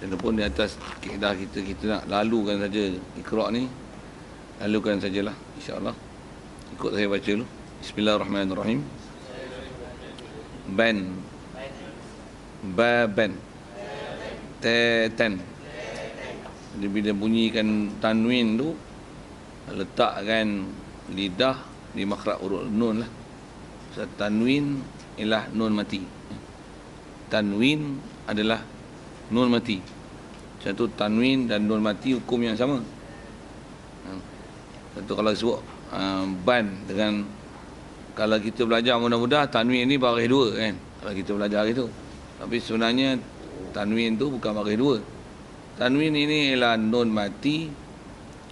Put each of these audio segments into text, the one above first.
Walaupun di atas kaedah kita nak lalukan saja Iqra' ni, lalukan sajalah insya-Allah. Ikut saya baca dulu. Bismillahirrahmanirrahim. Ban, baban, tatan. Jadi bila bunyikan tanwin tu, letakkan lidah di makhraj huruf nun lah. So, tanwin ialah nun mati. Tanwin adalah nun mati. Satu tanwin dan nun mati hukum yang sama. Satu kalau sebut ban dengan, kalau kita belajar mudah-mudah tanwin ni baris dua kan, kalau kita belajar itu. Tapi sebenarnya tanwin tu bukan baris dua. Tanwin ini ialah nun mati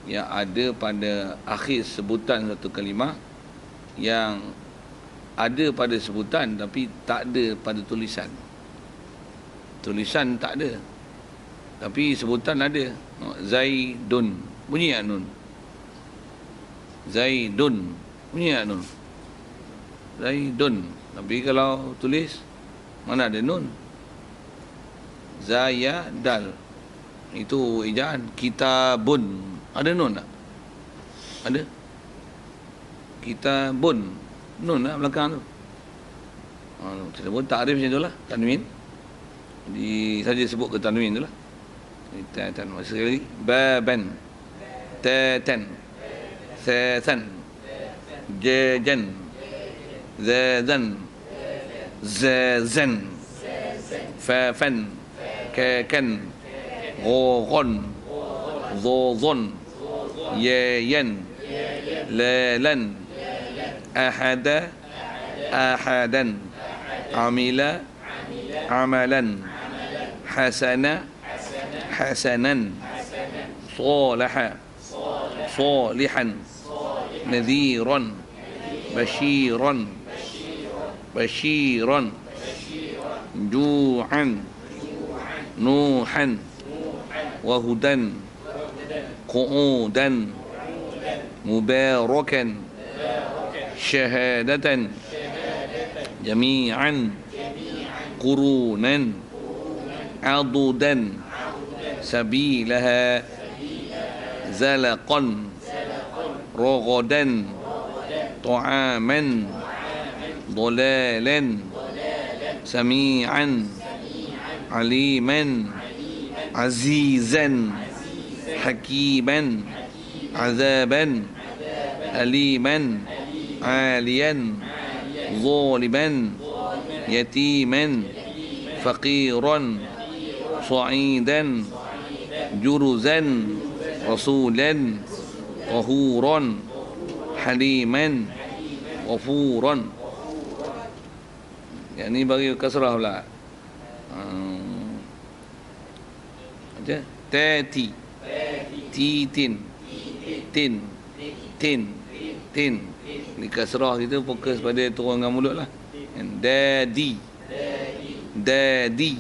yang ada pada akhir sebutan satu kalimah, yang ada pada sebutan tapi tak ada pada tulisan. Tulisan tak ada, tapi sebutan ada. Zaidun, bunyi tak nun? Zaidun, bunyi tak nun? Zaidun. Tapi kalau tulis, mana ada nun? Zaya dal, itu ejaan. Kitabun, ada nun tak? Ada? Kitabun, nun tak belakang tu? Kita pun takrif macam tu lah, tanwin. Saja sebut ke tanwin tu lah. Tatan, masa sekali lagi. Baban, tatan, tatan, jajan, zazan, zazan, fafan, kakan, ghogon, dhodhon, yayan, lalan, ahada, ahadan, amila, amalan, hasana, hasanan, salaha, salihan, nadhiran, bashiran, bashiran, ju'an, nuhan, wahudan, qu'udan, mubarakan, syahadatan, jami'an, qurunan, adudan, sabilaha, zalaqan, ragadan, ta'aman, dalalan, sami'an, aliman, azizan, hakiman, azaban, aliman, aliyan, zaliman, yatiman, faqiran, sa'idan, juruzan, rasulan, tahuran, haliman, ghafuran. Yang ni bagi kasrah pula. Tati, titin, tin, tin, tin. Ni kasrah kita fokus pada turunkan mulut lah. Dadi, dadi,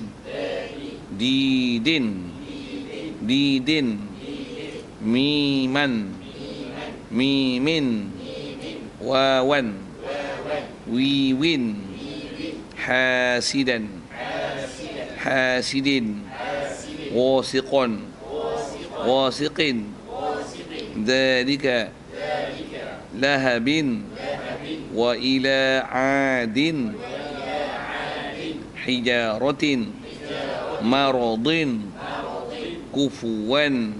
didin, didin, miman, mimin, wawan, wiwin, hasidan, hasidin, wasiqan, wasiqin, dhalika, lahabin, wa ila adin, hijaratin, maradin, kufuwan,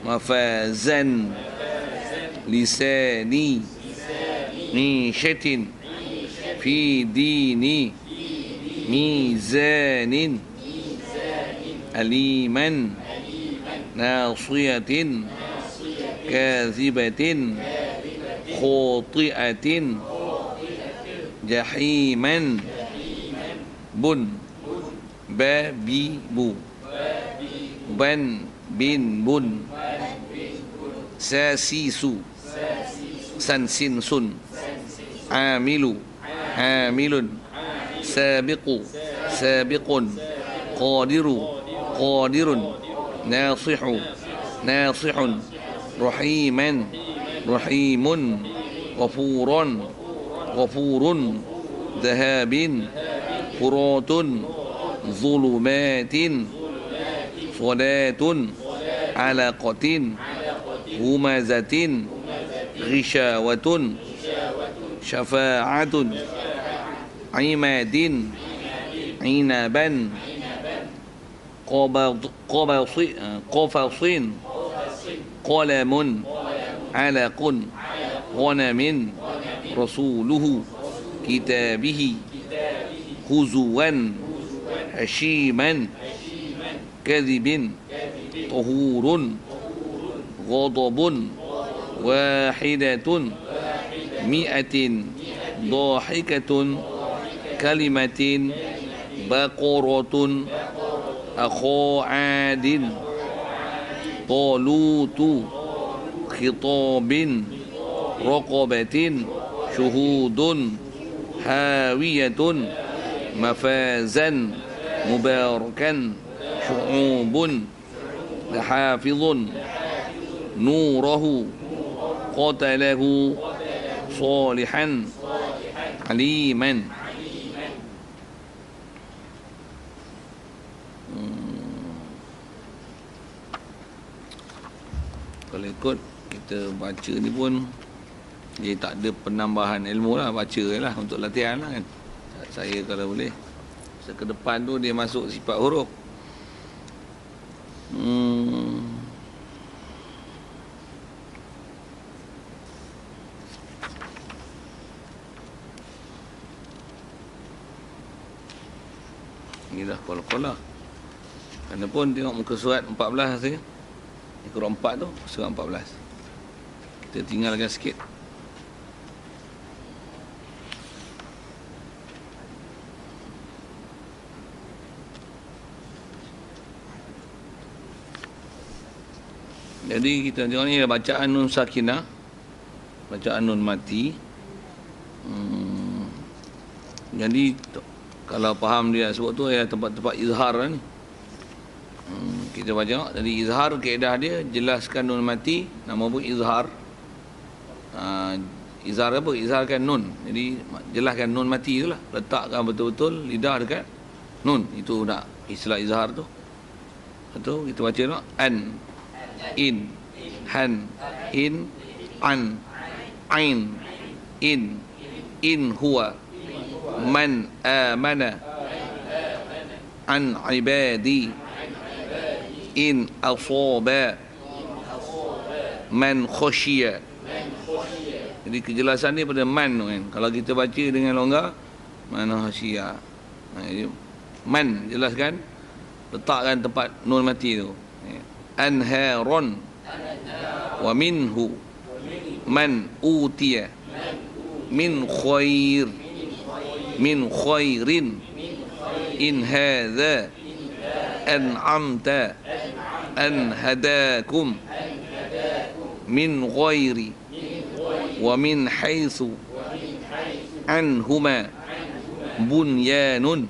mafazan, lisani, nishatin, fi dini, mizanin, aliman, nasiyatin, kazibatin, khuti'atin, jahiman, bun, babi, bu, ban, bin, bun, sasisu, sansin, sun, amilu, amilun, sabiqu, sabiqun, qadiru, qadirun, nasihu, nasihun, rahiman, rahimun, ghafuran, ghafurun, dhahabin, furatun, zulumatin, Solatun alaqatin humazatin ghisyawatun syafa'atun imadin inaban qafasin qalamun alaqun ghanamin rasuluhu kitabihi huzuwan hashiman kadhibin tahurun ghadabun wahidatun mi'atin dhahikatun kalimatin baqaratun akhaadin talutu khitabin raqabatin syuhudun hawiyatun mafazan mubarakan syu'ubun hafizun nurahu qatalahu salihan aliman. Kalau ikut kita baca ni pun dia tak ada penambahan ilmu lah, baca je lah untuk latihan lah kan. Saya kalau boleh ke depan tu dia masuk sifat huruf. Ni dah kolah-kolah. Kerana pun tengok muka surat 14 saja. Ikut 4 tu, surat 14. Kita tinggalkan sikit. Jadi kita tengok ni bacaan nun sakinah, bacaan nun mati. Jadi kalau faham dia sebut tu ya tempat-tempat izhar ni. Kita baca. Jadi izhar kaedah dia jelaskan nun mati, nama pun izhar. Izhar apa? Izharkan nun. Jadi jelaskan nun mati itulah. Letakkan betul-betul lidah dekat nun. Itu nak istilah izhar tu. Betul kita baca tu an, in, han, in, an, ain, in huwa man amana an ibadi in asaba man khoshiya. Jadi kejelasan ni pada man tu kan. Kalau kita baca dengan longgar man khoshiya. Man jelaskan, letakkan tempat nun mati tu. Anharun wa minhu man utiya min khair min khairin in hadha an'amta an hadakum min ghairi wa min haythu anhuma bunyanun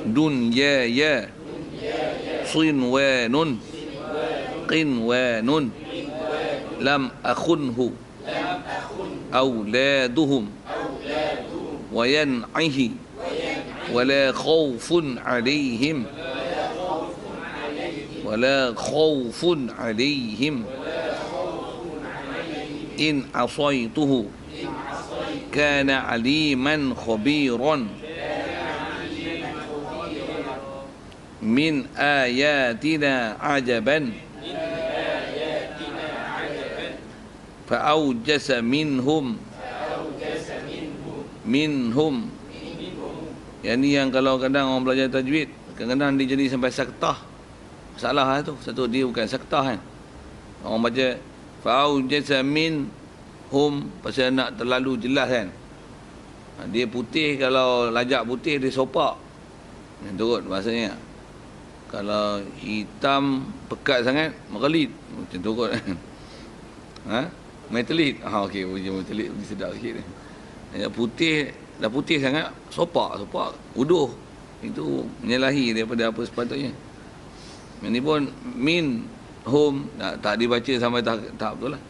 dunyaya sinwanun qinwanun lam akhunhu awladuhum wa yan'ihi wala khawfun alayhim wala khawfun alayhim in asaytuhu kana aliman khabiran min ayatina ajaban fa'awjasa minhum yang ni yang kalau kadang orang belajar tajwid kadang-kadang dia jadi sampai saktah, salah lah tu. Satu dia bukan saktah kan, orang baca fa'awjasa minhum pasal nak terlalu jelas kan. Dia putih, kalau lajak putih dia sopak turut bahasanya. Kalau hitam pekat sangat merelit macam turut kan. Metalit. Okey, uji metalit lebih sedap sikit. Yang putih, dah putih sangat, sopak uduh. Itu menyalahi daripada apa sepatutnya. Ini pun min hum tak dibaca sampai tahap tu lah.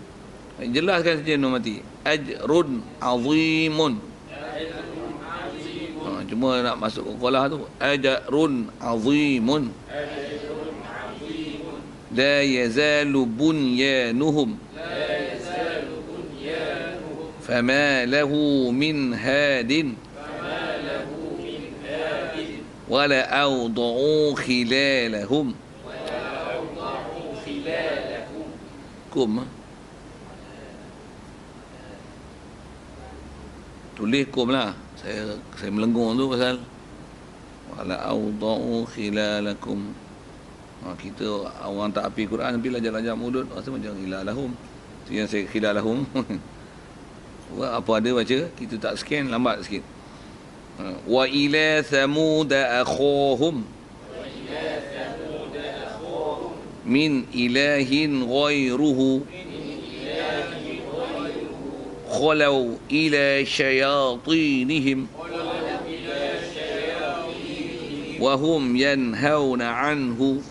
Jelaskan saja nun mati. Ajrun azimun. Cuma nak masuk ke qalah tu. Ajrun azimun. لا يزال بنيانهم فما له من هاد ولا أوضعوا خلالهم kum tulis kum lah, saya melengung tu pasal wala awda'u khilalakum. Kita orang tak api Quran tapi lajar-lajar mulut rasa macam khilalahum. Tu yang saya khilalahum. Apa ada baca, kita tak scan lambat sikit. Wa ila thamud akhahum min ilahin ghairuhu khalau ila syayatinihim wa hum yanhauna anhu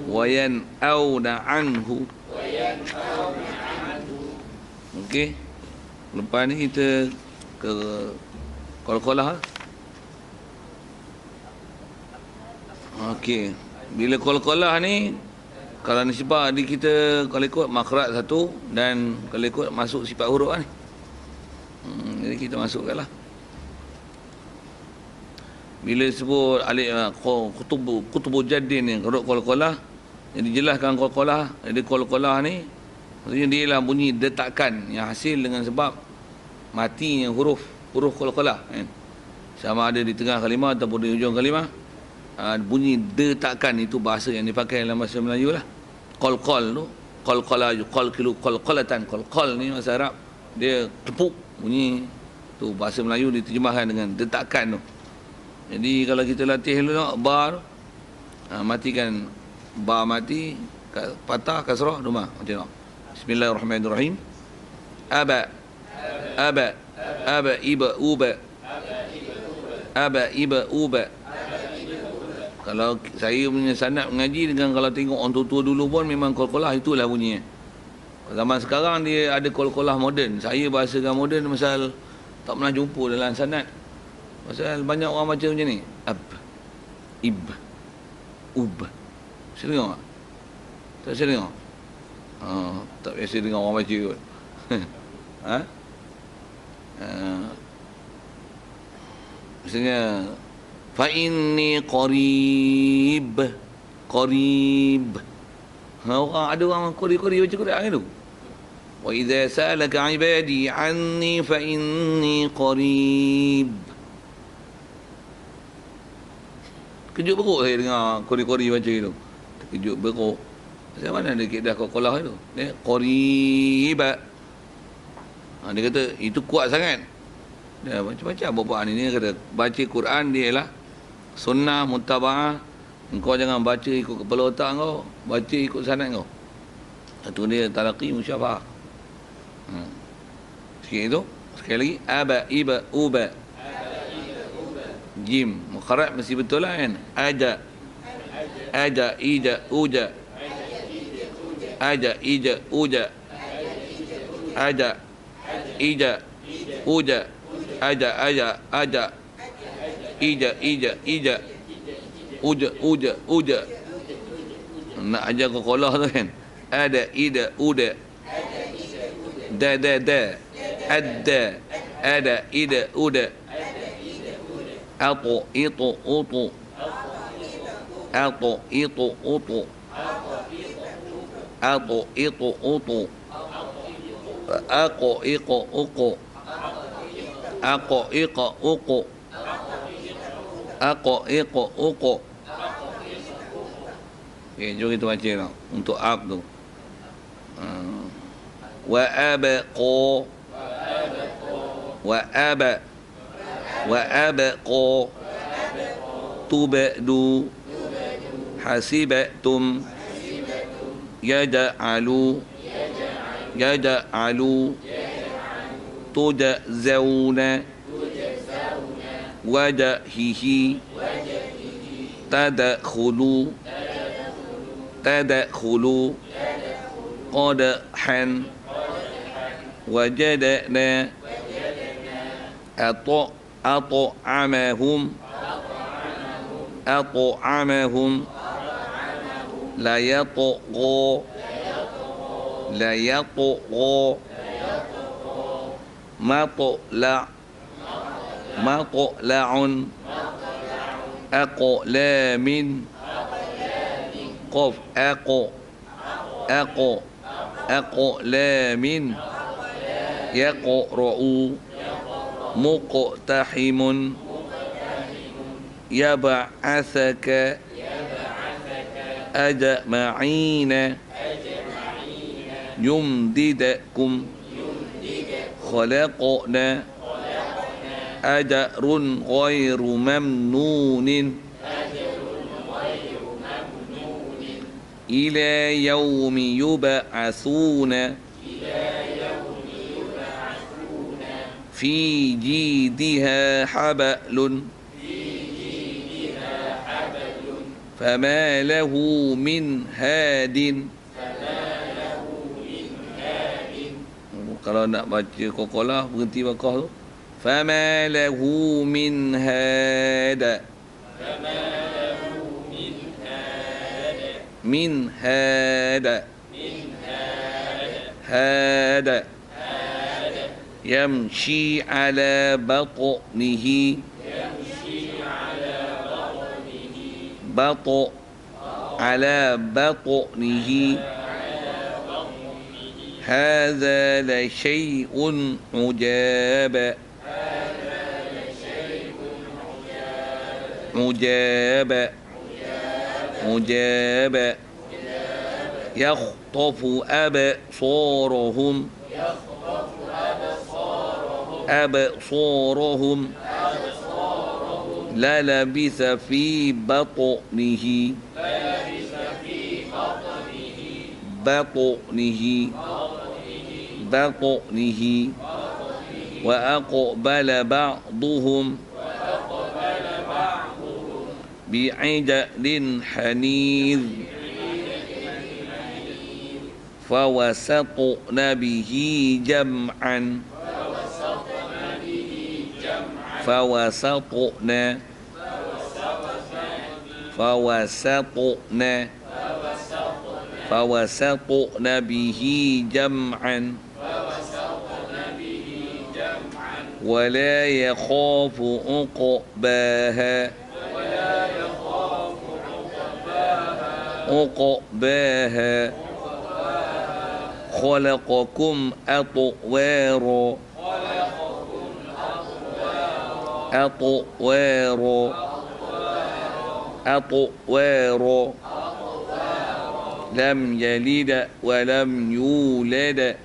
wa yan'auna anhu. Okey, lepas ni kita ke qalqalah. Okey, bila qalqalah ni, kalau nisbah di kita, kalau ikut makhraj satu dan kalau ikut masuk sifat huruf ni, jadi kita masukkanlah. Bila sebut alif kutubu jaddin ni, huruf qalqalah, jadi jelaskan qalqalah. Jadi qalqalah ni maksudnya dia lah bunyi detakan yang hasil dengan sebab matinya huruf qalqalah kan. Sama ada di tengah kalimah ataupun di hujung kalimah. Bunyi detakan itu bahasa yang dipakai dalam bahasa Melayu lah. Qalqal tu, qalqala yuqalqilu qalqalatan. Qalqal ni bahasa Arab, dia tepuk bunyi tu, bahasa Melayu diterjemahkan dengan detakan tu. Jadi kalau kita latih dulu bar, matikan ba mati, patah kasrah rumah macam tu. Bismillahirrahmanirrahim. Aba iba uba Kalau saya punya sanad mengaji dengan kalau tengok orang tua-tua dulu pun memang qalqalah itulah bunyinya. Zaman sekarang dia ada qalqalah moden. Saya bahasakan moden pasal tak pernah jumpa dalam sanad. Pasal banyak orang baca macam ni. Ib, ub. Sering tak? Tak sering tak? Tak biasa dengar orang baca kot. Misalnya fa inni qarib. Orang ada orang qarib baca Quran tu. Wa idza sa'alaka 'ibadi 'anni fa inni qarib. Kejut beruk saya dengar qari baca tu. Terkejut beruk. Macam mana ada kaedah qalqalah tu? Dia qariba. Dia kata itu kuat sangat. Dia macam-macam bapa ni kata baca Quran dia ialah sunnah muttaba'ah. Engkau jangan baca ikut kepala otak kau, baca ikut sanad kau. Itu dia talaqi musyafah. Sikit itu. Sekali lagi aba iba uba. Jim mukharat mesti betul lah kan. Aja ija uja. Aja ija uja. Aja ija uja. Aja ija uja. Nak ajar qalqalah tu kan. Ada ida uda. Da adda. Ada ida uda. Ato itu utu. Ato itu utu. Ato itu utu. Ako iko uku. Ako iko uku. Ako iko uku. Okay, jom kita baca lah. Untuk ab tu. Wa abaqo. Wa aba. Wa abaqo. Tubadu. Hasibatum. Yada'alu. Yada'alu. Tudazawna. Wadahihi. Tadakhulu. Tadakhulu. Qadhan. Wajadana. At'amahum. At'amahum. la yatgha la yatgha matla matla'un aqlamin qaf aqlamin yaqra'u muqtahimun yab'athaka ajma'ina yumdidakum khalaqna ajrun ghairu mamnunin ila yaumi yub'atsuna fi jidiha hablun fama lahu min hadin. Kalau nak baca Qalqalah berhenti Baqah tu. Fama lahu min hada. Min hada. Hada. Yamshi ala batnihi. Ala batnihi. هذا لشيء عجاب عجاب يخطف أبصارهم للبث في بطنه وأقبل بعضهم بعجل حنيذ فوسطن به جمعا فوسطن به جمعا ولا يخاف عقباها خلقكم أطوارا لم يلد ولم يولد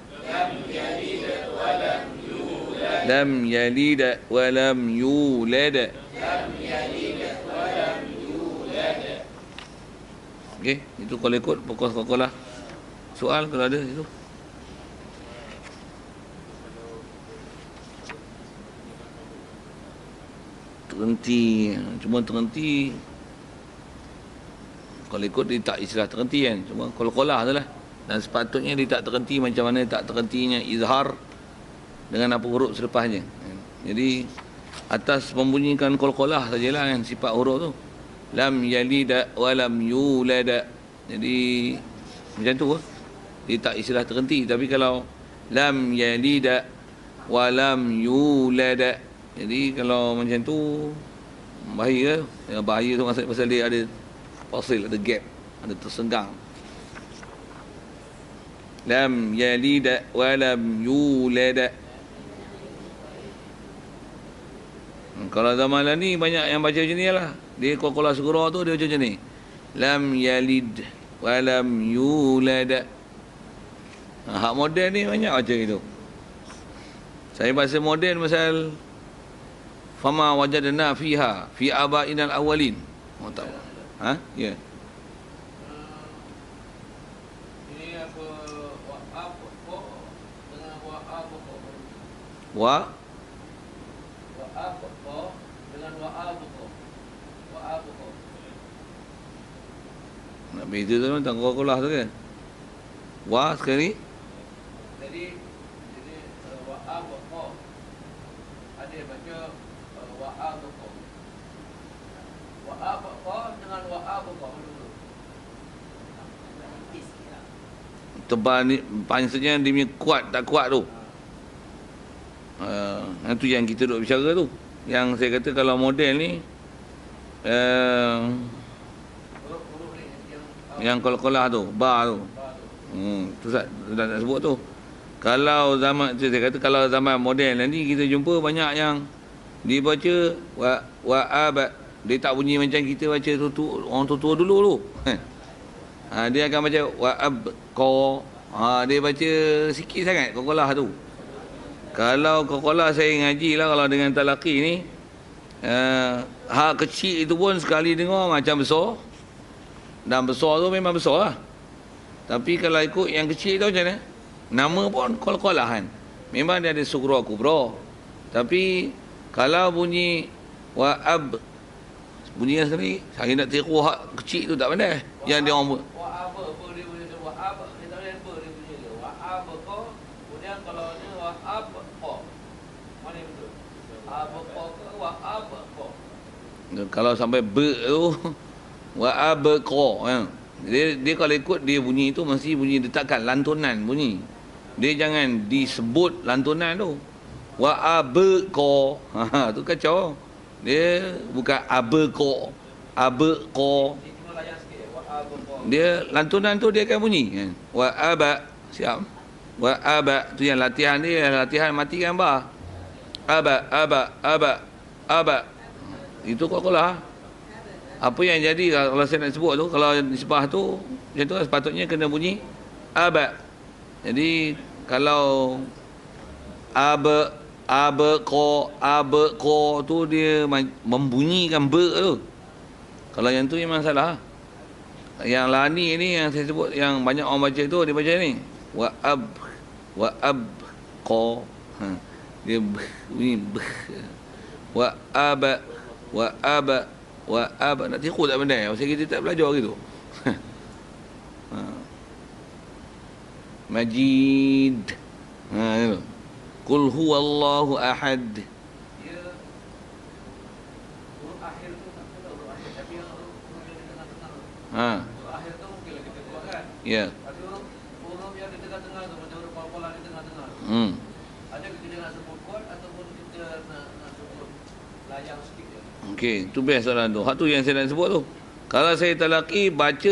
Okey, itu kalau ikut pokok Qalqalah. Soal kalau ada itu. Terhenti, cuma terhenti. Kalau ikut dia tak istilah terhenti kan, cuma Qalqalah tu lah. Dan sepatutnya dia tak terhenti macam mana tak terhentinya izhar dengan apa huruf selepasnya. Jadi atas membunyikan Qalqalah sajalah kan sifat huruf tu. Lam yalida wa lam yulada. Jadi macam tu dia tak istilah terhenti. Tapi kalau lam yalida wa lam yulada, jadi kalau macam tu bahaya. Bahaya tu maksud pasal dia ada fasil, ada gap, ada tersenggang. Lam yalida wa lam yulada. Kalau zaman lah ni banyak yang baca macam ni lah. Dia Qalqalah Sughra tu dia macam ni. Lam yalid wa lam yulad. Hak moden ni banyak baca itu. Saya bahasa moden pasal fama wajadna fiha fi abainal awwalin. Mau tahu? Ha? Ya. Ini apa dengan wa nak beza tu tentang Qalqalah tu kan. Wa sekali. Jadi wa'a wa qa. Ada baca wa'a wa qa. Wa'a wa qa dengan wa'a wa qa dulu. tebal ni, maksudnya dia punya kuat tak kuat tu. Itu yang kita duk bicara tu. Yang saya kata kalau model ni yang kolah-kolah tu, bar tu. Tu tak sebut tu. Kalau zaman, saya kata kalau zaman model nanti kita jumpa banyak yang dibaca wa aba, dia tak bunyi macam kita baca tu orang tua dulu tu. Dia akan baca wa ab qa. Dia baca sikit sangat kolah tu. Kalau kolah saya ngaji lah kalau dengan talaqi ni, hak kecil itu pun sekali dengar macam besar. Dan besar tu memang besar lah. Tapi kalau ikut yang kecil tu macam mana? Nama pun kolah kan. Memang dia ada sughra kubra. Tapi kalau bunyi wa'ab, bunyi yang sekali, saya nak tiru hak kecil tu tak pandai. Yang dia orang Wa'ab apa dia bunyi tu? Wa'ab, dia tak boleh apa dia bunyi tu. Wa'ab ko, kemudian kalau ni wa'ab ko. Mana yang betul? Wa'ab ko ke wa'ab ko? Kalau sampai tu wa'ab ko. Dia kalau ikut dia bunyi tu mesti bunyi detakkan lantunan bunyi. Dia jangan disebut lantunan tu. Wa'abqa. Tu kacau. Dia bukan abqa. Abqa. Dia lantunan tu dia akan bunyi kan. Wa'aba. Siap. Wa'aba tu yang latihan dia, latihan matikan ba. Aba. Itu kolah. Apa yang jadi kalau saya nak sebut tu, kalau nisbah tu macam tu sepatutnya kena bunyi aba. Jadi kalau abqa tu dia membunyikan ba tu. Kalau yang tu memang salah. Yang lani ni yang saya sebut yang banyak orang baca tu dia baca ni wa abqa. Dia bunyi wa aba nak tiru tak pandai. Pasal kita tak belajar gitu. Majid. Itu. Qul huwallahu ahad. Dia huruf akhir tu tak tahu huruf akhir, tapi yang huruf yang di tengah-tengah tu. Huruf akhir tu mungkinlah kita buat kan. Ya. Tapi huruf yang di tengah-tengah tu, macam huruf kolah di tengah-tengah tu. Ada kita nak sebut kuat ataupun kita nak sebut layang sikit je. Okey, tu best soalan tu. Hak tu yang saya nak sebut tu. Kalau saya talaqi baca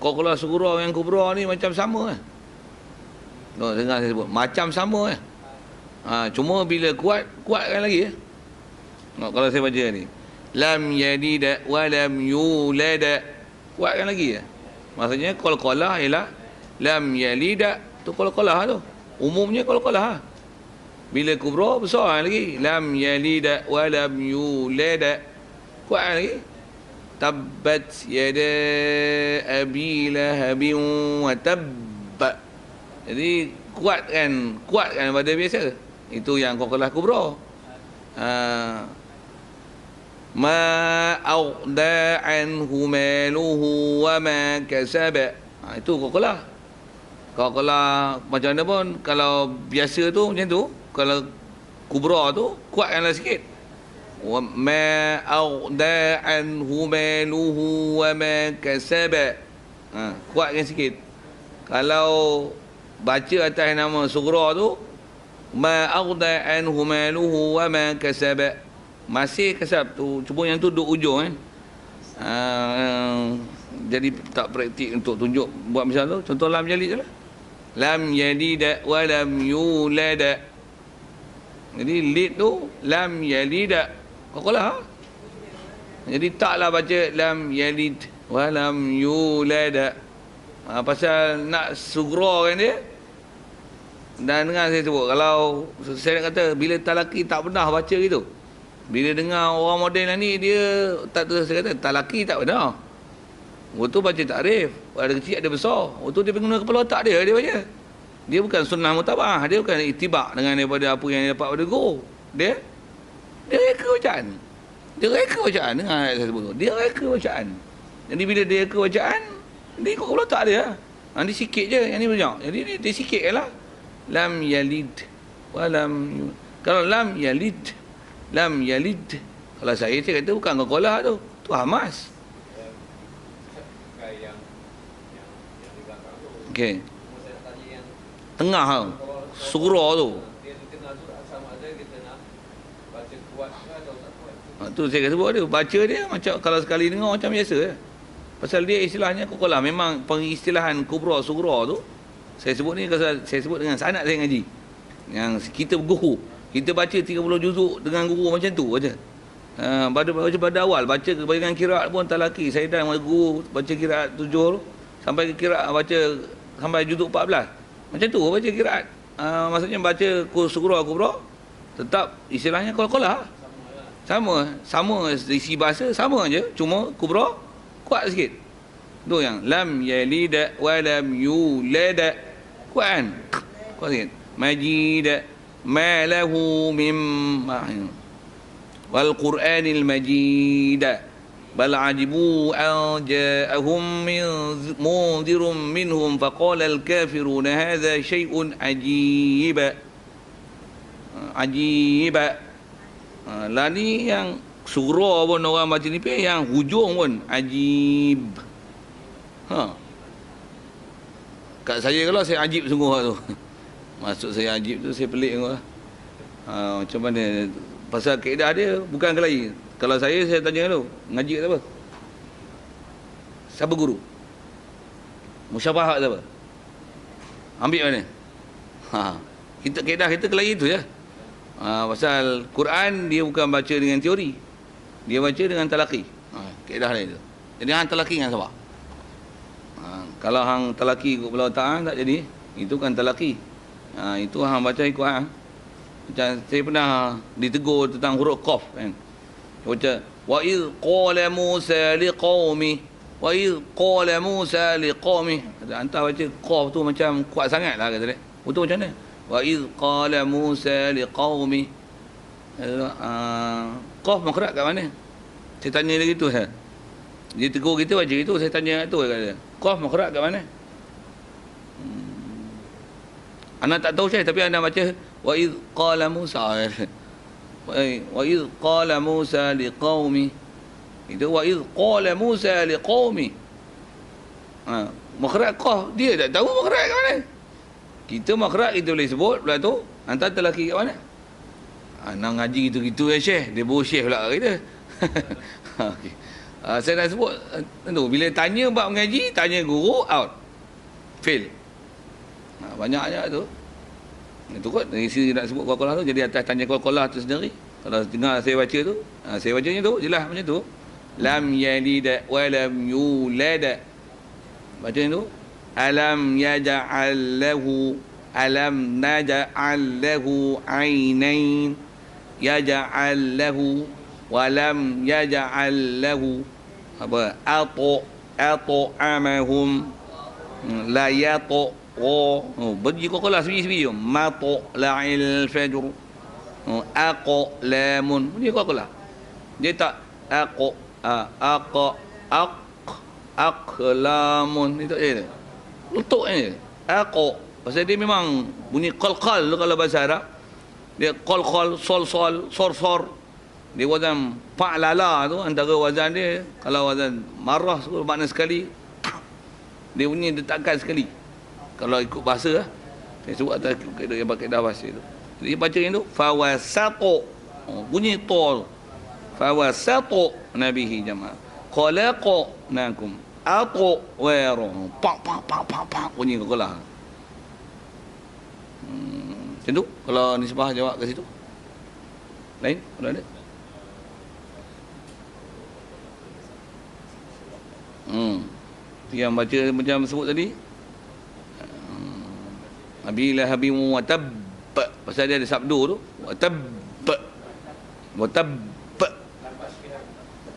kolah sughra yang kubra ni macam sama kan. Dengar saya sebut macam sama kan. Cuma bila kuatkan lagi ya. Kalau saya baca ni lam yalida wa lam yulada, kuatkan lagi ya. Maksudnya qalqalah ialah lam yalida tu qalqalah tu. Umumnya qalqalah. Bila kubra besar lagi lam yalida wa lam yulada, kuatkan lagi. Tabbat yada abi lahabin wa tabba. Jadi kuatkan pada biasa. Itu yang qalqalah kubra. Ma aghda anhu maluhu wa ma kasaba. Itu qalqalah. Qalqalah macam mana pun kalau biasa tu macam tu, kalau kubra tu kuatkanlah sikit. Wa ma aghda anhu maluhu wa ma kasaba. Kuatkan sikit. Kalau baca atas nama sughra tu ma aghda anhu maluhu wa ma kasaba, masih kasab tu, cuma yang tu duduk ujung kan. Jadi tak praktik untuk tunjuk buat macam tu. Contoh lam yalid je lah. Lam yalida wa lam yulada. Jadi lid tu lam yalida qalqalah. Jadi taklah baca lam yalid wa lam yulada. Pasal nak sughra kan dia. Dan dengar saya sebut, kalau saya nak kata bila talaqi tak pernah baca gitu. Bila dengar orang model ni dia tak tahu, saya kata talaqi tak pernah. Waktu baca takrif, ada kecil ada besar. Waktu dia guna kepala otak dia baca. Dia bukan sunnah mutabah, dia bukan itibak dengan daripada apa yang dia dapat pada guru. Dia reka bacaan. Dia reka bacaan, dengar saya sebut tu. Dia reka bacaan. Jadi bila dia reka bacaan, dia ikut kepala otak dia. Nanti sikit je, yang ni banyak. Jadi dia sikit je lah. Lam yalid wa lam yulad. Kalau lam yalid kalau saya kata bukan qalqalah tu hamas. Yang di belakang tu. Okey. Saya Tengah tau. Surah tu. Dia di tengah surah sama ada kita nak baca kuat ke atau tak kuat. Tu saya kata buat dia. Baca dia macam kalau sekali dengar macam biasa je. Pasal dia istilahnya qalqalah. Memang pengistilahan kubra sughra tu saya sebut ni kalau saya sebut dengan sanad saya ngaji. Yang kita guru, kita baca 30 juzuk dengan guru macam tu baca. Pada awal baca dengan kiraat pun talaki. Saya dah dengan guru baca kiraat 7 tu sampai ke kiraat baca sampai juzuk 14. Macam tu baca kiraat. Maksudnya baca sughra kubra tetap istilahnya qalqalah. Sama isi bahasa sama aja, cuma kubra kuat sikit. Tu yang lam yalid wa lam yulad. Kuat kan? Kuat sikit. Majid ma lahu mim wal Qur'anil Majid bal ajibu an ja'ahum munzirun minhum faqala al kafiruna hadha shay'un ajib. Ajib. Lah ni yang surah pun orang baca ni pun yang hujung pun ajib. Kat saya kalau saya ajib sungguh tu. Maksud saya ajib tu saya pelik tengok lah. Macam mana pasal kaedah dia bukan kelahi. Kalau saya tanya dulu, ngaji kat siapa? Siapa guru? Musyafahat siapa? Ambil mana? Kita kaedah kita kelahi tu je. Pasal Quran dia bukan baca dengan teori. Dia baca dengan talaqi. Kaedah dia tu. Jadi hang talaqi dengan siapa? Kalau hang talaqi ikut belah ta'an tak jadi. Itu kan talaqi. Itu hang baca ikut hang. Macam saya pernah ditegur tentang huruf qaf kan. Baca wa iz qala Musa liqaumi wa iz qala Musa liqaumi. Hantar baca qaf tu macam kuat sangatlah kata dia. Betul macam mana? Wa iz qala Musa liqaumi. Qaf makhraj kat mana? Saya tanya dia gitu saya. Dia tegur kita baca itu, saya tanya kat tu kata dia. Qaf makhraj kat mana? Anak tak tahu saya tapi anda baca wa iz qala Musa. Wa iz qala Musa liqaumi. Itu wa iz qala Musa liqaumi. Makhraj qaf dia tak tahu makhraj kat mana. Kita makhraj kita boleh sebut pula tu. Hantar telaki kat mana? Nak ngaji gitu-gitu ya Syekh. Dia baru Syekh pula kat kita. Okay. Saya nak sebut tu bila tanya bab mengaji, tanya guru out. Fail. Banyak-banyak tu. Itu kot dari sini nak sebut qalqalah tu jadi atas tanya qalqalah tu sendiri. Kalau dengar saya baca tu, saya bacanya tu jelas macam tu. Lam yalid wa lam yulad. Baca tu alam yaj'al lahu alam naj'al lahu ainain yaj'al lahu wa lam yaj'al lahu apa at'amahum la bagi qalqalah sebiji-sebiji matla'il fajr aqlamun ni qalqalah dia tak aqlamun itu je letuk je pasal dia memang bunyi qalqal kalau bahasa Arab dia qalqal sor dia wazan fa'lala tu antara wazan dia kalau wazan marah makna sekali dia bunyi detakkan sekali kalau ikut bahasa lah. Saya sebut atas yang pakai dah bahasa tu. Jadi baca yang tu fawasatu bunyi to fawasatu nabihi jamaah khalaqnakum atwaru pak bunyi qalqalah. Macam tu kalau nisbah jawab ke situ. Lain kalau ada. Yang baca macam sebut tadi Abila habimu wa tabb. Pasal dia ada sabdu tu wa tabb.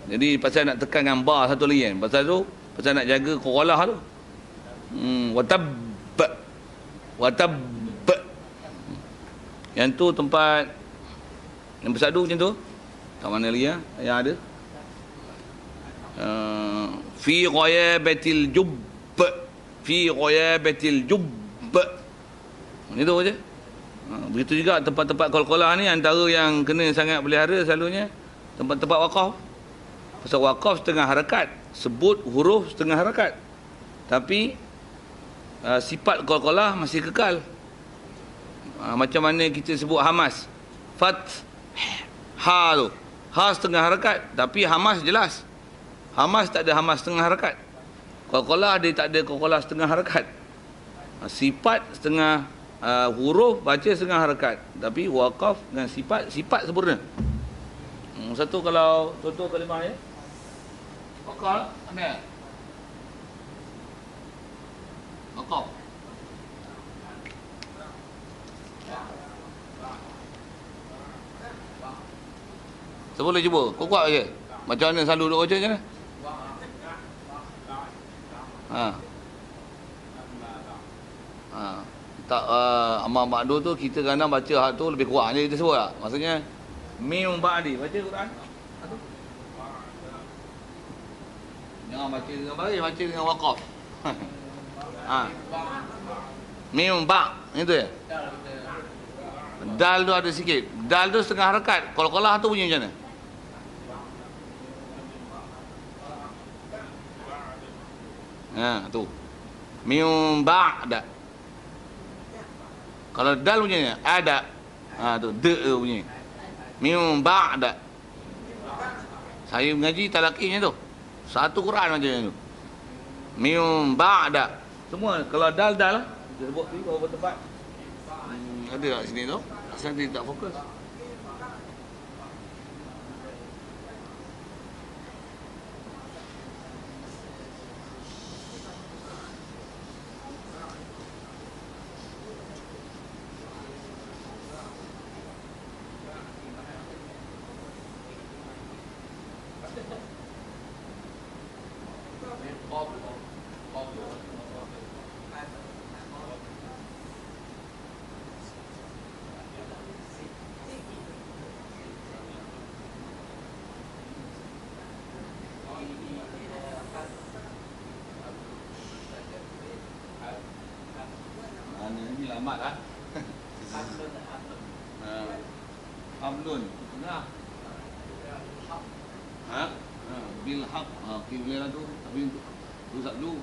Jadi pasal nak tekan dengan ba satu lagi kan. Pasal tu pasal nak jaga qalqalah tu. Wa tabb. Yang tu tempat yang bersadu macam tu. Kat mana lagi yang ada? Fi ghayabatil jubb. Fi ghayabatil jubb. Itu aja. Begitu juga tempat-tempat qalqalah ni antara yang kena sangat pelihara selalunya tempat-tempat waqaf. Pasal waqaf setengah harakat, sebut huruf setengah harakat. Tapi sifat qalqalah masih kekal. Macam mana kita sebut Hamas. Ha tu. Ha setengah harakat. Tapi Hamas jelas. Hamas tak ada Hamas setengah harakat. Qalqalah dia tak ada qalqalah setengah harakat. Sifat setengah huruf baca setengah harakat. Tapi waqaf dengan sifat sempurna. Satu kalau contoh kalimah ya. Waqaf ambil. Waqaf. Saya boleh cuba. Kuat je. Macam mana selalu duk baca macam mana? Tak Amal Makdur tu kita kadang baca hak tu lebih kurang je kita sebut tak? Maksudnya mim ba'di baca Quran. Jangan baca dengan baris, baca dengan waqaf. Mim ba' itu ya. Dal tu ada sikit. Dal tu setengah harakat. Qalqalah tu bunyi macam mana? Tu. Mim ba'da. Kalau dal bunyinya ada. Tu tu bunyi. Mim ba'da. Saya mengaji talaqinya tu. Satu Quran macam tu. Mim ba'da. Semua kalau dal lah. Kita sebut ni beberapa tempat. Ada tak sini tu? Asal dia tak fokus. Amat lah. Hamlun. Nah. Bil haq. Okey boleh lah tu. Tapi rusak dulu.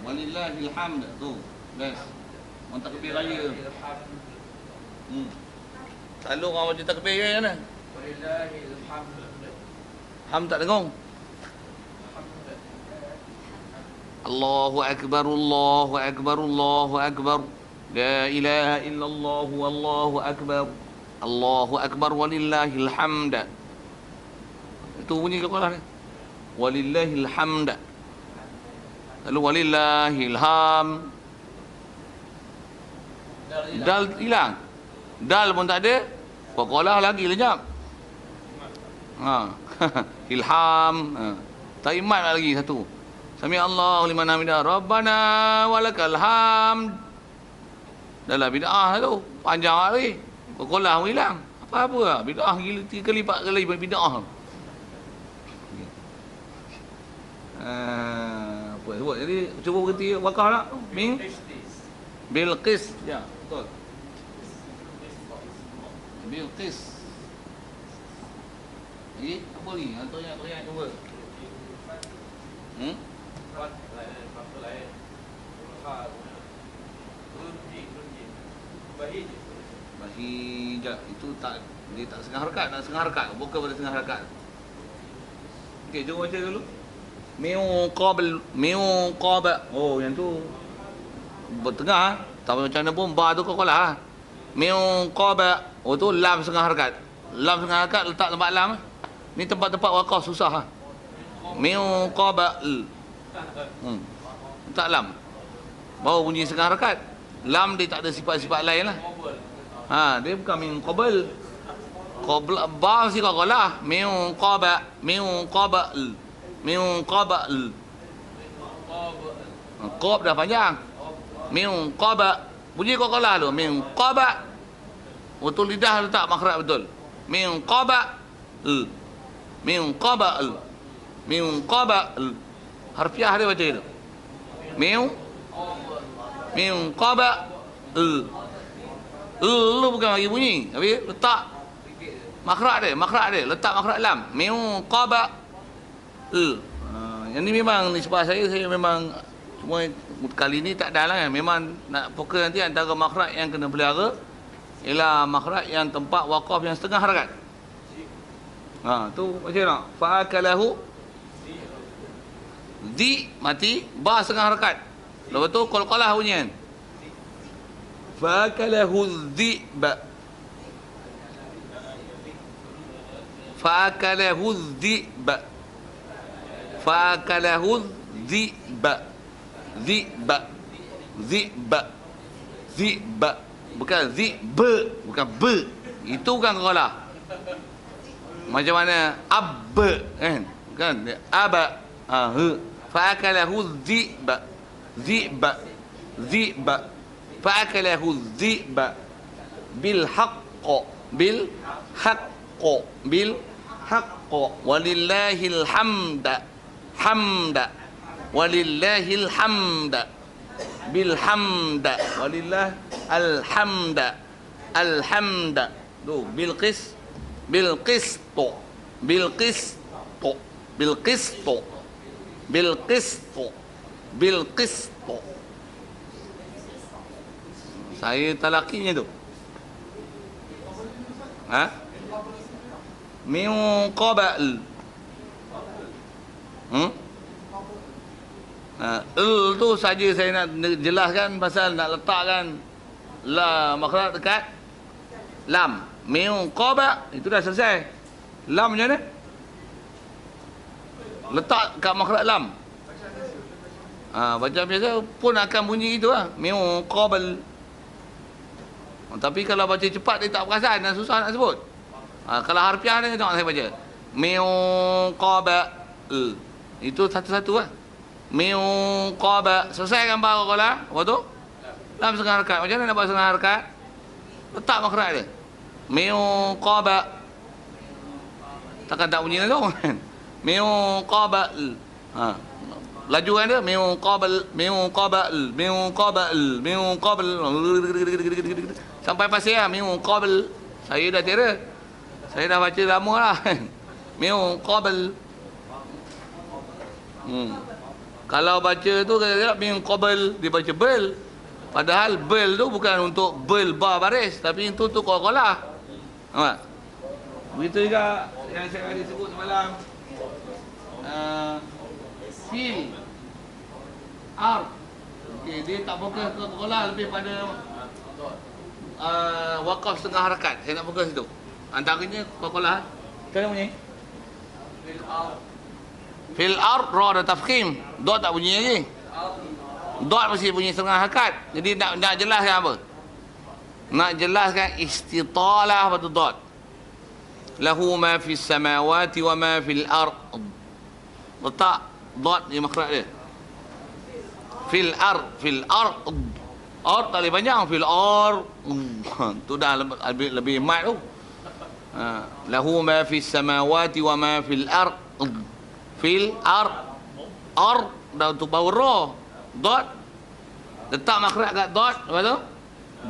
Walillahil hamd tu. Best. Orang takbir raya. Selalu orang baca takbir raya kan? Walillahil hamd. Ham tak dengung. Allahu akbar, Allahu akbar, Allahu akbar. La ilaha illallah, wallahu akbar. Allahu akbar walillahil hamd. Itu bunyi qalqalah ni. Walillahil hamd. Lalu walillahil ham. Dal hilang. Dal pun tak ada. Qalqalah lagi lenyap. Ilham. Tak imat lagi satu. Sami Allahu liman hamidah. Rabbana walakal hamd. Dalam bid'ah tu panjang hari. Qalqalah hilang. Apa-apa lah. Bid'ah gila 3 kali 4 kali bid'ah. Apa sebut? Jadi cuba berhenti wakaf tak? Ming Bilqis. Ya, betul. Bilqis. Lagi apa ni? Atau yang cuba. Bahijah itu tak, dia tak setengah harakat, nak setengah harakat, bukan pada setengah harakat. Okey, jom baca dulu. Min qabl. Oh, yang tu bertengah. Tak macam mana pun ba tu qalqalah. Min qabl. Oh tu lam setengah harakat. Lam setengah harakat letak tempat lam. Ni tempat-tempat waqaf susah. Min qabl. Tak lam. Baru bunyi setengah harakat. Lam dia tak ada sifat-sifat lain lah. Dia bukan min qabl. Qabl ba si qalqalah. Min qabl. Min qabl. Min qabl. Qab dah panjang. Min qabl. Bunyi qalqalah tu. Min qabl. Betul lidah letak makhraj betul. Min qabl. Min qabl. Min qabl. Harfiah dia baca itu. Min qabl. Lu bukan bagi bunyi, tapi letak makhraj dia, letak makhraj lam. Min qabl. Yang ni memang nisbah saya memang cuma kali ni tak ada lah kan. Memang nak fokus nanti antara makhraj yang kena pelihara ialah makhraj yang tempat waqaf yang setengah harakat. Tu macam mana? Fa'akalahu di mati ba setengah harakat. Lepas tu qalqalah bunyi kan. Fa'akalahu dhi'ba. Fa'akalahu dhi'ba. Fa'akalahu dhi'ba. Dhi'ba. Dhi'ba. Dhi'ba. Bukan dhi'ba, bukan be. Itu bukan qalqalah. Macam mana abba kan? Kan aba fa'akalahu dhi'ba. Dhi'ba. Dhi'ba. Fa'akalahu dhi'ba bil haqq bil haqq bil haqq walillahil hamda hamda walillahil hamda bil hamda walillah alhamda alhamda tu bil qis bil qistu bil qistu bil qistu bil qistu bil qistu. Saya talakinya tu. Min qabal. Tu saja saya nak jelaskan pasal nak letakkan la makhraj dekat lam. Min qaba itu dah selesai. Lam macam mana? Letak kat makhraj lam. Baca biasa pun akan bunyi gitu lah. Min qabal. Tapi kalau baca cepat dia tak perasan dan susah nak sebut. Kalau harfiah dia tengok saya baca. Min qaba. Itu satu-satu lah. Min qaba. Selesai kan baru qala? Apa tu? Lam setengah harakat. Macam mana nak buat setengah harakat? Letak makhraj dia. Min qaba. Takkan tak bunyi lah tu. Min qaba. Laju kan dia? Min qabal, min qabal, min qabal, min qabal. Sampai pasir lah. Min qabal. Saya dah tera. Saya dah baca lama lah. Min qabal. Kalau baca tu kata min qabal, dia baca bel. Padahal bel tu bukan untuk bel bar baris, tapi itu tu qalqalah. Nampak? Begitu juga yang saya tadi sebut semalam. Fil ar. Okey, dia tak fokus ke qalqalah, lebih pada waqaf setengah harakat. Saya nak fokus situ. Antaranya qalqalah. Macam mana bunyi? Fil ar ra ada tafkhim. Dot tak bunyi lagi. Dot mesti bunyi setengah harakat. Jadi nak jelaskan apa? Nak jelaskan istitalah pada dot. Lahu ma fis samawati wa ma fil ard. Letak dot di makhraj dia. Fil ard, fil ard. Ard tak boleh panjang. Fil ard. Tu dah lebih mat tu. Lahu ma fis samawati wa ma fil ard. Fil ard. Ard dah untuk bawah ra. Dot. Letak makhraj kat dot. Lepas tu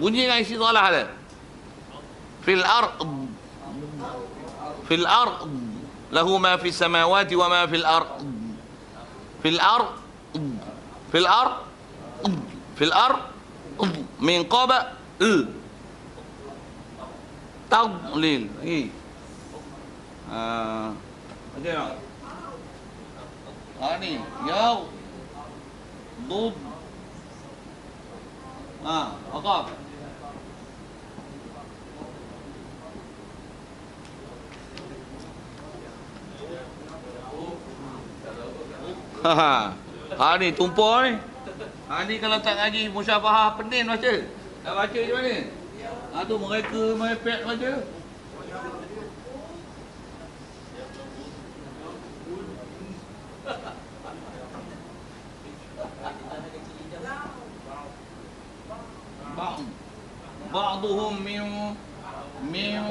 bunyi dengan istitalah dia. Fil ard. Fil ard. Lahu ma fis samawati wa ma fil ard. Fil ard. Fil ard. Fil ard. Min qaba. Tadlil. Macam mana? Ni. Yaw. Dud. Waqaf. Ni tumpul ni. Ni kalau tak ngaji musyafahah pening baca. Nak baca macam mana? Tu mereka merepek baca. Ba'duhum min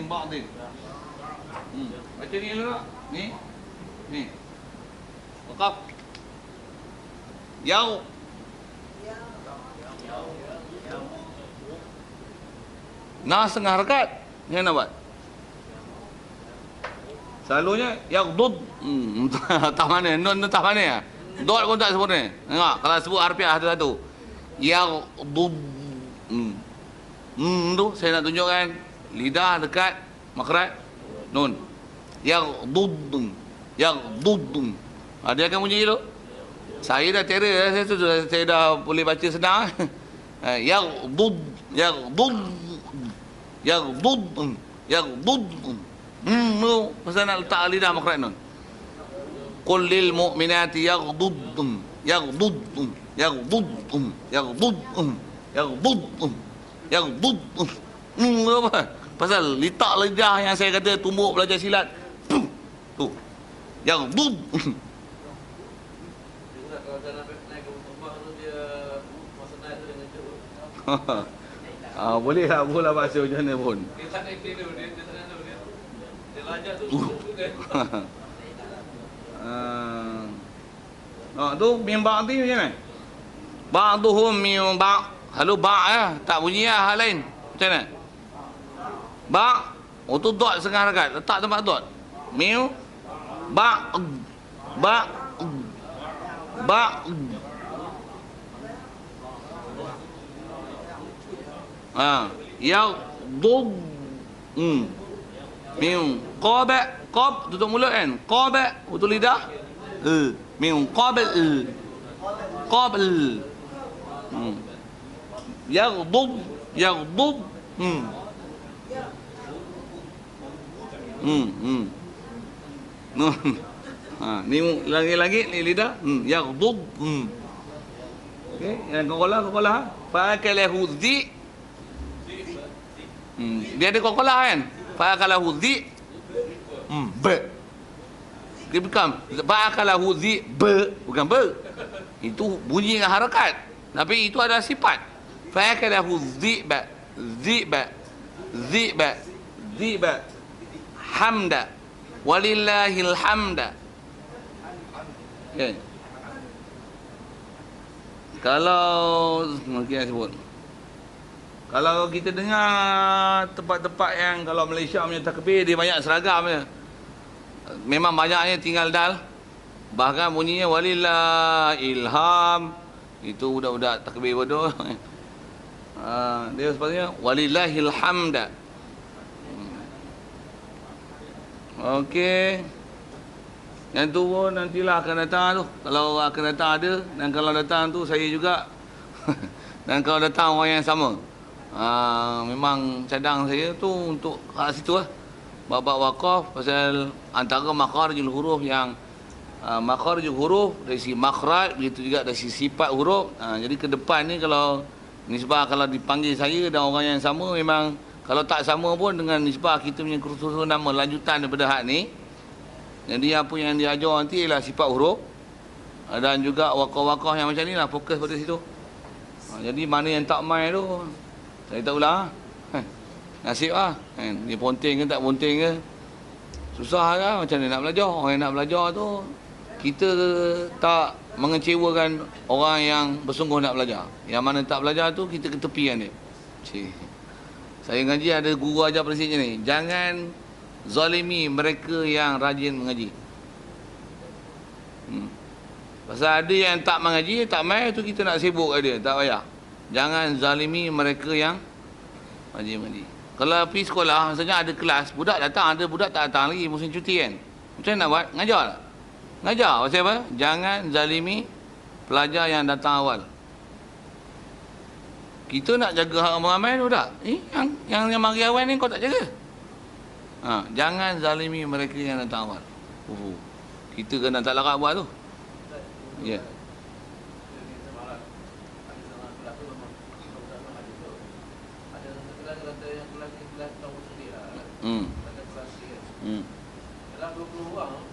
ba'din. Baca ni dulu. Ni. Waqaf. Yaw. Nah setengah harakat. Ni nak buat. Selalunya yaqdud. Tak mana? Nun tak mana ya? Dot pun tak sempurna. Tengok, kalau sebut harfiah satu-satu. Yaghdud. Tu saya nak tunjukkan lidah dekat makhraj nun. Yaghdud. Yaghdud. Dia akan bunyi tu. Saya dah terror, saya dah boleh baca senang. Yaghdud. Yaghdud. Yaghdud. Yaghdud. Tu pasal nak letak lidah makhraj nun. Qul lil mu'minati yaghdudun yaghdudun yaghdudun yaghdudun yaghdudun yaghdudun. Apa? Pasal letak lidah yang saya kata tumbuk belajar silat. Tu. Yaghdud. Kalau dah naik ke rumah tu dia masa naik tu dengan tu. Boleh lah, boleh bahasa macam mana pun. Dia tak naik dia tak naik dia. Dia lajak tu dia. Tu min ba'di macam mana? Ba'duhum min ba'. Lalu ba' tak bunyi lah hal lain. Macam mana? Ba'. Tu dot setengah harakat. Letak tempat dot. Min ba' ba' ba' yaghdud. Min qaba. Qab tutup mulut kan. Qaba tutup lidah. Min qabl. Qabl. Yaghdud. Yaghdud. Ni lagi-lagi ni lidah. Yaghdud. Okey, yang qalah. Fa'akalahu dhi. Dia ada qalah kan? Fa'akalahu dhi. Ba. Dia bukan ba'akalahu dhi'ba, bukan ba. Itu bunyi dengan harakat. Tapi itu adalah sifat. Fa'akalahu dhi'ba, dhi'ba, dhi'ba, dhi'ba. Hamda. Walillahil hamda. Okay. Kalau mungkin saya sebut. Kalau kita dengar tempat-tempat yang kalau Malaysia punya takbir dia banyak seragam je. Memang banyaknya tinggal dal. Bahkan bunyinya walillah ilham. Itu budak-budak takbir bodoh. Dia sepatutnya walillahil hamda. Okey. Yang tu pun nantilah akan datang tu. Kalau akan datang ada. Dan kalau datang tu saya juga. Dan kalau datang orang yang sama. Memang cadang saya tu untuk kat situ lah. Bab-bab wakaf pasal antara makharijul huruf yang makharijul huruf dari sisi makhraj, begitu juga dari sisi sifat huruf. Jadi ke depan ni kalau nisbah kalau dipanggil saya dan orang yang sama, memang kalau tak sama pun dengan nisbah kita punya kursus nama lanjutan daripada hak ni. Jadi apa yang diajar nanti ialah sifat huruf dan juga wakaf-wakaf yang macam ni lah, fokus pada situ. Jadi mana yang tak main tu saya tak ulang. Nasib lah. Dia ponteng ke tak ponteng ke. Susah lah macam mana nak belajar. Orang yang nak belajar tu, kita tak mengecewakan orang yang bersungguh nak belajar. Yang mana tak belajar tu, kita ketepikan dia. Cik. Saya ngaji ada guru ajar prinsip macam ni. Jangan zalimi mereka yang rajin mengaji. Pasal ada yang tak mengaji, tak main tu kita nak sibuk kat dia. Tak payah. Jangan zalimi mereka yang rajin mengaji. Kalau pergi sekolah, misalnya ada kelas, budak datang, ada budak tak datang lagi, musim cuti kan. Macam mana nak buat? Ngajar tak? Ngajar. Pasal apa? Jangan zalimi pelajar yang datang awal. Kita nak jaga hak ramai tu tak? Yang mari awal ni kau tak jaga. Jangan zalimi mereka yang datang awal. Kita kena tak larat buat tu. Ya. Yeah. Dalam 20 orang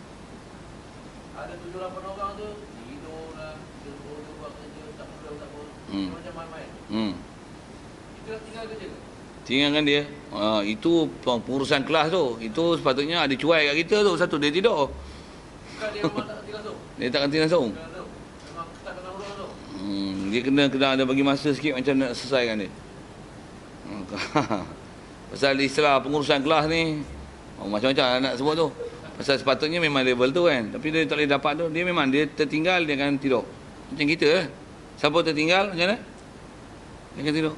ada 7-8 orang tu tidur lah, dia buat kerja tak perlu. Macam main-main. Kita tinggal kerja ke? Tinggalkan dia. Itu pengurusan kelas tu. Itu sepatutnya ada cuai kat kita tu. Satu dia tidur. Bukan dia memang tak kerti langsung. Dia tak kerti langsung. Memang tak kena urus tu. Dia kena ada bagi masa sikit macam nak selesaikan dia. Pasal istilah pengurusan kelas ni macam-macam nak sebut tu. Pasal sepatutnya memang level tu kan. Tapi dia tak boleh dapat tu. Dia memang dia tertinggal, dia akan tidur. Macam kita lah. Siapa tertinggal, macam mana? Dia akan tidur.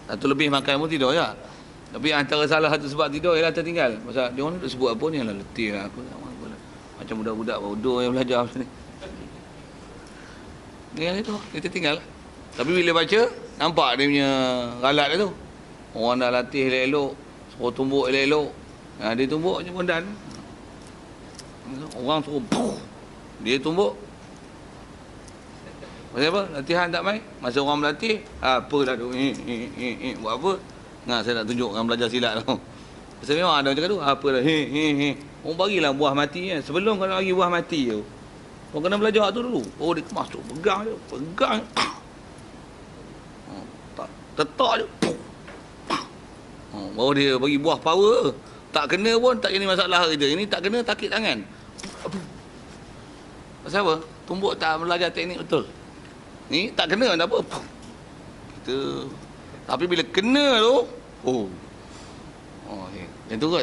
Satu lebih makan pun tidur je. Tapi antara salah satu sebab tidur ialah tertinggal. Pasal dia orang nak sebut apa ni? Alah letih lah aku. Macam budak-budak bodoh yang belajar macam ni. Dia tu, dia tertinggal. Tapi bila baca, nampak dia punya ralat dia tu. Orang dah latih elok-elok, suruh tumbuk elok-elok. Dia tumbuk je pondan. Orang suruh dia tumbuk. Pasal apa? Latihan tak baik. Masa orang berlatih, apalah tu. Buat apa? Saya nak tunjuk orang belajar silat tu. Pasal memang ada macam tu. Apalah. Orang bagilah buah mati kan. Sebelum kau nak bagi buah mati tu, kau kena belajar tu dulu. Dia kemas tu. Pegang je. Pegang. Tetak je. Baru dia bagi buah power. Tak kena pun tak jadi masalah kita. Ini tak kena sakit tangan. Pasal apa? Tumbuk tak belajar teknik betul. Ni tak kena tak apa. Kita tapi bila kena tu, macam tu kot.